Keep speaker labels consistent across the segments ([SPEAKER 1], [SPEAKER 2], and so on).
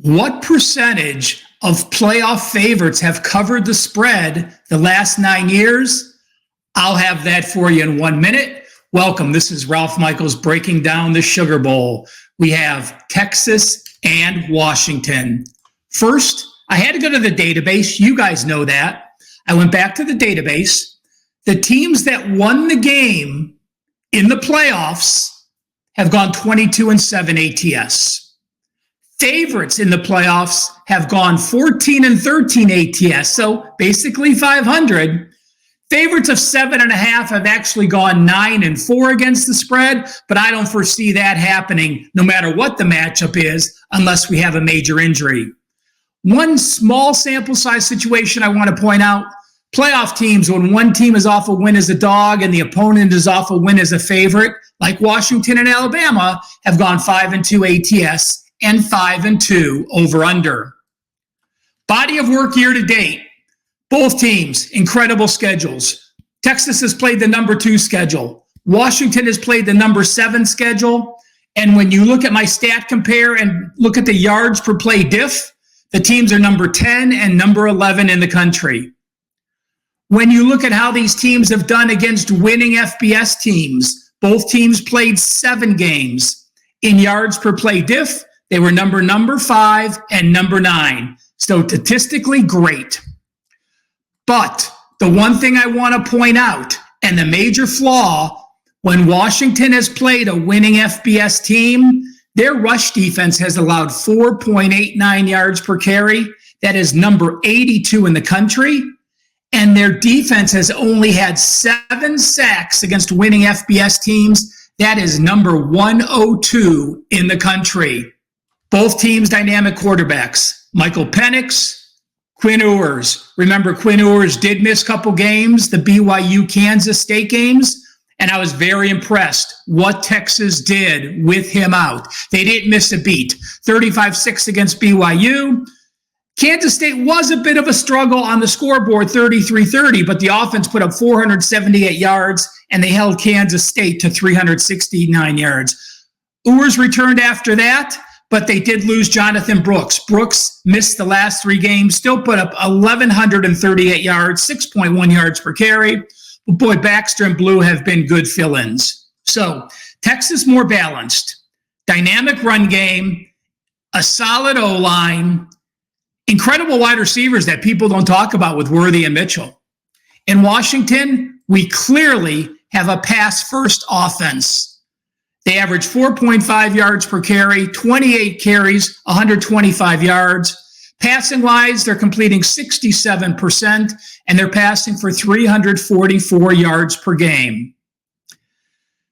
[SPEAKER 1] What percentage of playoff favorites have covered the spread the last 9 years? I'll have that for you in 1 minute. Welcome. This is Ralph Michaels breaking down the Sugar Bowl. We have Texas and Washington. First, I had to go to the database. You guys know that. I went back to the database. The teams that won the game in the playoffs have gone 22-7 ATS. Favorites in the playoffs have gone 14-13 ATS, so basically 500. Favorites of 7.5 have actually gone 9-4 against the spread, but I don't foresee that happening no matter what the matchup is, unless we have a major injury. One small sample size situation I want to point out, playoff teams, when one team is off a win as a dog and the opponent is off a win as a favorite, like Washington and Alabama, have gone 5-2 ATS and 5-2 over-under. Body of work year to date. Both teams, incredible schedules. Texas has played the number 2 schedule. Washington has played the number 7 schedule. And when you look at my stat compare and look at the yards per play diff, the teams are number 10 and number 11 in the country. When you look at how these teams have done against winning FBS teams, both teams played 7 games. In yards per play diff, they were number 5 and number 9. So statistically great. But the one thing I want to point out, and the major flaw, when Washington has played a winning FBS team, their rush defense has allowed 4.89 yards per carry. That is number 82 in the country. And their defense has only had 7 sacks against winning FBS teams. That is number 102 in the country. Both teams dynamic quarterbacks. Michael Penix, Quinn Ewers. Remember, Quinn Ewers did miss a couple games, the BYU-Kansas State games, and I was very impressed what Texas did with him out. They didn't miss a beat. 35-6 against BYU. Kansas State was a bit of a struggle on the scoreboard, 33-30, but the offense put up 478 yards, and they held Kansas State to 369 yards. Ewers returned after that, but they did lose Jonathan Brooks. Brooks missed the last 3 games, still put up 1,138 yards, 6.1 yards per carry. But boy, Baxter and Blue have been good fill-ins. So Texas more balanced, dynamic run game, a solid O-line, incredible wide receivers that people don't talk about with Worthy and Mitchell. In Washington, we clearly have a pass-first offense. They average 4.5 yards per carry, 28 carries, 125 yards. Passing-wise, they're completing 67%, and they're passing for 344 yards per game.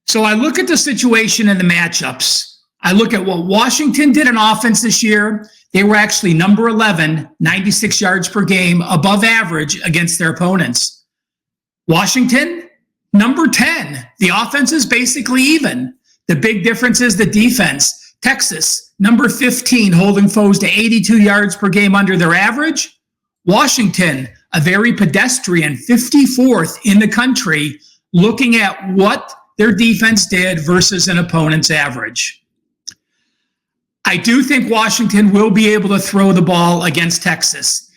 [SPEAKER 1] So I look at the situation and the matchups. I look at what Washington did in offense this year. They were actually number 11, 96 yards per game, above average against their opponents. Washington, number 10. The offense is basically even. The big difference is the defense. Texas, number 15, holding foes to 82 yards per game under their average. Washington, a very pedestrian 54th in the country, looking at what their defense did versus an opponent's average. I do think Washington will be able to throw the ball against Texas.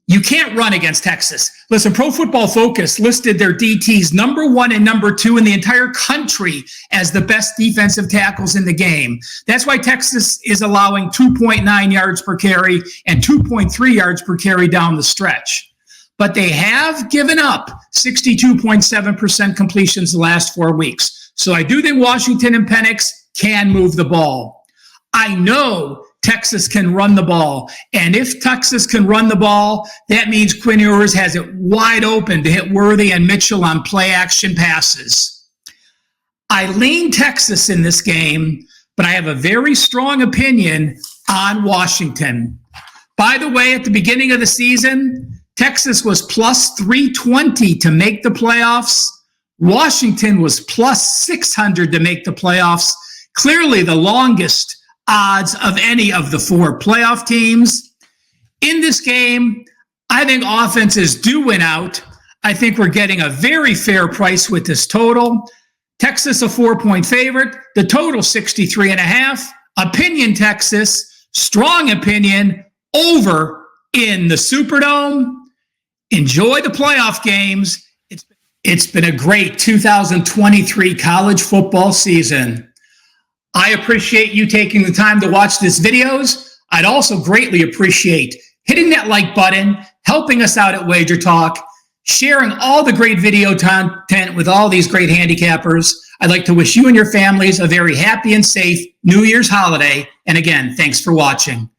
[SPEAKER 1] You can't run against Texas. Listen, Pro Football Focus listed their DTs number 1 and number 2 in the entire country as the best defensive tackles in the game. That's why Texas is allowing 2.9 yards per carry and 2.3 yards per carry down the stretch. But they have given up 62.7% completions the last 4 weeks. So I do think Washington and Penix can move the ball. I know Texas can run the ball. And if Texas can run the ball, that means Quinn Ewers has it wide open to hit Worthy and Mitchell on play action passes. I lean Texas in this game, but I have a very strong opinion on Washington. By the way, at the beginning of the season, Texas was plus 320 to make the playoffs. Washington was plus 600 to make the playoffs. Clearly the longest odds of any of the 4 playoff teams. In this game, I think offenses do win out. I think we're getting a very fair price with this total. Texas a 4-point favorite. The total 63.5. Opinion Texas Strong opinion over in the Superdome. Enjoy the playoff games. It's been a great 2023 college football season. I appreciate you taking the time to watch these videos. I'd also greatly appreciate hitting that like button, helping us out at Wager Talk, sharing all the great video content with all these great handicappers. I'd like to wish you and your families a very happy and safe New Year's holiday. And again, thanks for watching.